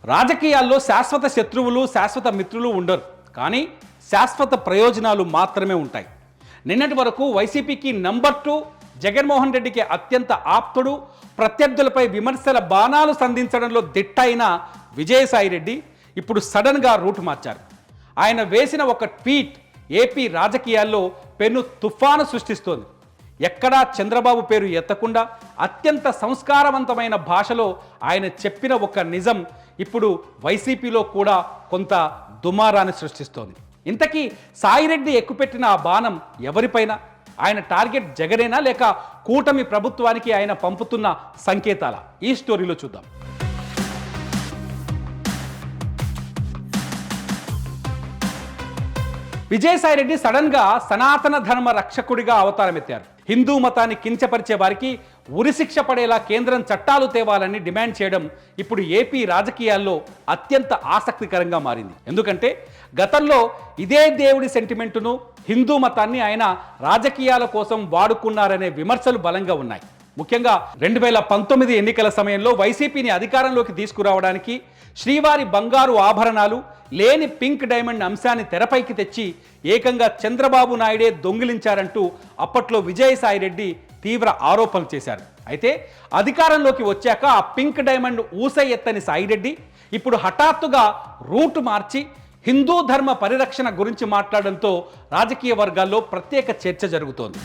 రాజకీయాల్లో శాశ్వత శత్రువులు శాశ్వత మిత్రులు ఉండరు, కానీ శాశ్వత ప్రయోజనాలు మాత్రమే ఉంటాయి. నిన్నటి వరకు వైసీపీకి నంబర్ 2 జగన్మోహన్ రెడ్డికి అత్యంత ఆప్తుడు, ప్రత్యర్థులపై విమర్శల బాణాలు సంధించడంలో దిట్ట అయిన విజయసాయిరెడ్డి ఇప్పుడు సడన్గా రూట్ మార్చారు. ఆయన వేసిన ఒక ట్వీట్ ఏపీ రాజకీయాల్లో పెను తుఫాను సృష్టిస్తోంది. ఎక్కడా చంద్రబాబు పేరు ఎత్తకుండా అత్యంత సంస్కారవంతమైన భాషలో ఆయన చెప్పిన ఒక నిజం ఇప్పుడు వైసీపీలో కూడా కొంత దుమారాన్ని సృష్టిస్తోంది. ఇంతకీ సాయిరెడ్డి ఎక్కుపెట్టిన ఆ బాణం ఎవరిపైన? ఆయన టార్గెట్ జగనేనా, లేక కూటమి ప్రభుత్వానికి ఆయన పంపుతున్న సంకేతాల? ఈ స్టోరీలో చూద్దాం. విజయసాయిరెడ్డి సడన్గా సనాతన ధర్మ రక్షకుడిగా అవతారమెత్తారు. హిందూ మతాన్ని కించపరిచే వారికి ఉరిశిక్ష పడేలా కేంద్రం చట్టాలు తేవాలని డిమాండ్ చేయడం ఇప్పుడు ఏపీ రాజకీయాల్లో అత్యంత ఆసక్తికరంగా మారింది. ఎందుకంటే గతంలో ఇదే దేవుడి సెంటిమెంటును, హిందూ మతాన్ని ఆయన రాజకీయాల కోసం వాడుకున్నారనే విమర్శలు బలంగా ఉన్నాయి. ముఖ్యంగా 2019 ఎన్నికల సమయంలో వైసీపీని అధికారంలోకి తీసుకురావడానికి శ్రీవారి బంగారు ఆభరణాలు లేని పింక్ డైమండ్ అంశాన్ని తెరపైకి తెచ్చి ఏకంగా చంద్రబాబు నాయుడే దొంగిలించారంటూ అప్పట్లో విజయసాయిరెడ్డి తీవ్ర ఆరోపణలు చేశారు. అయితే అధికారంలోకి వచ్చాక ఆ పింక్ డైమండ్ ఊస ఎత్తని సాయిరెడ్డి ఇప్పుడు హఠాత్తుగా రూట్ మార్చి హిందూ ధర్మ పరిరక్షణ గురించి మాట్లాడడంతో రాజకీయ వర్గాల్లో ప్రత్యేక చర్చ జరుగుతోంది.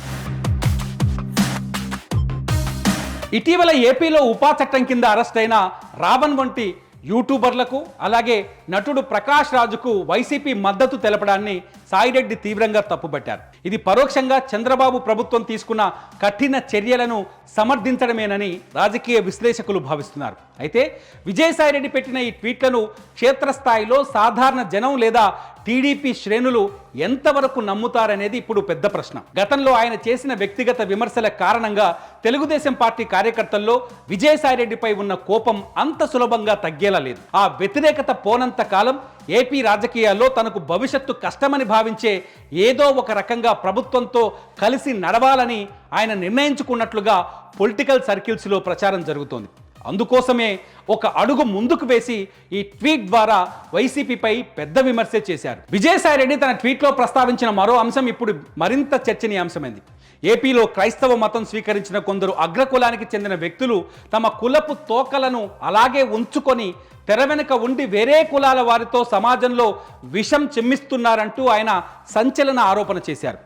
ఇటీవల ఏపీలో ఉపా చట్టం కింద అరెస్ట్ అయిన రావణ్ వంటి యూట్యూబర్లకు, అలాగే నటుడు ప్రకాష్ రాజుకు వైసీపీ మద్దతు తెలపడాన్ని సాయిరెడ్డి తీవ్రంగా తప్పుపట్టారు. ఇది పరోక్షంగా చంద్రబాబు ప్రభుత్వం తీసుకున్న కఠిన చర్యలను సమర్థించడమేనని రాజకీయ విశ్లేషకులు భావిస్తున్నారు. అయితే విజయసాయిరెడ్డి పెట్టిన ఈ ట్వీట్లను క్షేత్రస్థాయిలో సాధారణ జనం లేదా టీడీపీ శ్రేణులు ఎంతవరకు నమ్ముతారనేది ఇప్పుడు పెద్ద ప్రశ్న. గతంలో ఆయన చేసిన వ్యక్తిగత విమర్శల కారణంగా తెలుగుదేశం పార్టీ కార్యకర్తల్లో విజయసాయిరెడ్డిపై ఉన్న కోపం అంత సులభంగా తగ్గేలా లేదు. ఆ వ్యతిరేకత పోనంత కాలం ఏపీ రాజకీయాల్లో తనకు భవిష్యత్తు కష్టమని భావించే ఏదో ఒక రకంగా ప్రభుత్వంతో కలిసి నడవాలని ఆయన నిర్ణయించుకున్నట్లుగా పొలిటికల్ సర్కిల్స్లో ప్రచారం జరుగుతోంది. అందుకోసమే ఒక అడుగు ముందుకు వేసి ఈ ట్వీట్ ద్వారా వైసీపీపై పెద్ద విమర్శ చేశారు. విజయసాయిరెడ్డి తన ట్వీట్లో ప్రస్తావించిన మరో అంశం ఇప్పుడు మరింత చర్చనీయాంశమైంది. ఏపీలో క్రైస్తవ మతం స్వీకరించిన కొందరు అగ్రకులానికి చెందిన వ్యక్తులు తమ కులపు తోకలను అలాగే ఉంచుకొని తెర వెనుక ఉండి వేరే కులాల వారితో సమాజంలో విషం చిమ్మిస్తున్నారంటూ ఆయన సంచలన ఆరోపణ చేశారు.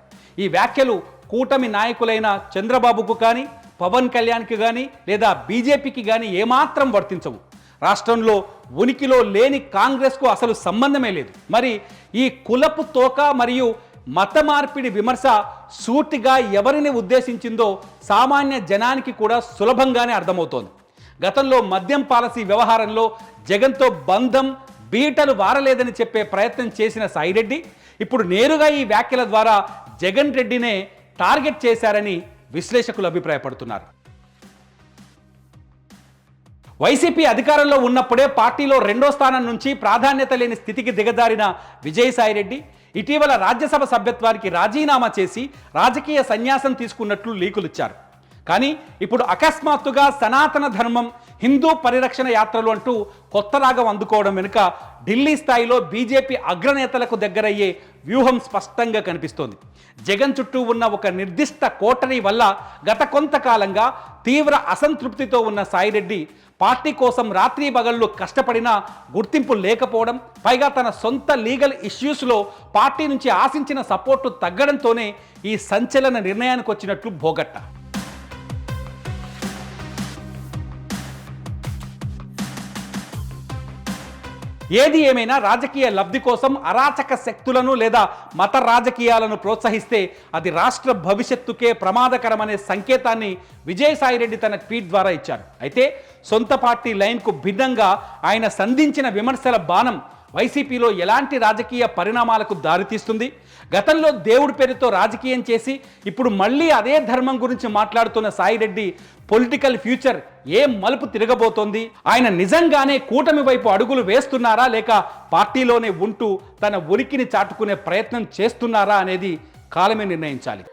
ఈ వ్యాఖ్యలు కూటమి నాయకులైన చంద్రబాబుకు కానీ, పవన్ కళ్యాణ్కి కానీ లేదా బీజేపీకి కానీ ఏమాత్రం వర్తించవు. రాష్ట్రంలో ఉనికిలో లేని కాంగ్రెస్కు అసలు సంబంధమే లేదు. మరి ఈ కులపు తోక మరియు మత మార్పిడి విమర్శ సూటిగా ఎవరిని ఉద్దేశించిందో సామాన్య జనానికి కూడా సులభంగానే అర్థమవుతోంది. గతంలో మద్యం పాలసీ వ్యవహారంలో జగన్తో బంధం బీటలు వారలేదని చెప్పే ప్రయత్నం చేసిన సాయిరెడ్డి ఇప్పుడు నేరుగా ఈ వ్యాఖ్యల ద్వారా జగన్ రెడ్డినే టార్గెట్ చేశారని విశ్లేషకులు అభిప్రాయపడుతున్నారు. వైసీపీ అధికారంలో ఉన్నప్పుడే పార్టీలో 2వ స్థానం నుంచి ప్రాధాన్యత లేని స్థితికి దిగజారిన విజయసాయిరెడ్డి ఇటీవల రాజ్యసభ సభ్యత్వానికి రాజీనామా చేసి రాజకీయ సన్యాసం తీసుకున్నట్లు లీకులిచ్చారు. కానీ ఇప్పుడు అకస్మాత్తుగా సనాతన ధర్మం, హిందూ పరిరక్షణ యాత్రలు అంటూ కొత్త రాగం అందుకోవడం వెనుక ఢిల్లీ స్థాయిలో బీజేపీ అగ్రనేతలకు దగ్గరయ్యే వ్యూహం స్పష్టంగా కనిపిస్తోంది. జగన్ చుట్టూ ఉన్న ఒక నిర్దిష్ట కోటరీ వల్ల గత కొంతకాలంగా తీవ్ర అసంతృప్తితో ఉన్న సాయిరెడ్డి పార్టీ కోసం రాత్రి పగళ్ళు కష్టపడినా గుర్తింపు లేకపోవడం, పైగా తన సొంత లీగల్ ఇష్యూస్లో పార్టీ నుంచి ఆశించిన సపోర్టు తగ్గడంతోనే ఈ సంచలన నిర్ణయానికి వచ్చినట్లు భోగట్ట. ఏది ఏమైనా రాజకీయ లబ్ధి కోసం అరాచక శక్తులను లేదా మత రాజకీయాలను ప్రోత్సహిస్తే అది రాష్ట్ర భవిష్యత్తుకే ప్రమాదకరమనే సంకేతాన్ని విజయసాయిరెడ్డి తన ట్వీట్ ద్వారా ఇచ్చారు. అయితే సొంత పార్టీ లైన్కు భిన్నంగా ఆయన సంధించిన విమర్శల బాణం వైసీపీలో ఎలాంటి రాజకీయ పరిణామాలకు దారితీస్తుంది? గతంలో దేవుడి పేరుతో రాజకీయం చేసి ఇప్పుడు మళ్ళీ అదే ధర్మం గురించి మాట్లాడుతున్న సాయిరెడ్డి పొలిటికల్ ఫ్యూచర్ ఏ మలుపు తిరగబోతోంది? ఆయన నిజంగానే కూటమి వైపు అడుగులు వేస్తున్నారా, లేక పార్టీలోనే ఉంటూ తన ఉనికిని చాటుకునే ప్రయత్నం చేస్తున్నారా అనేది కాలమే నిర్ణయించాలి.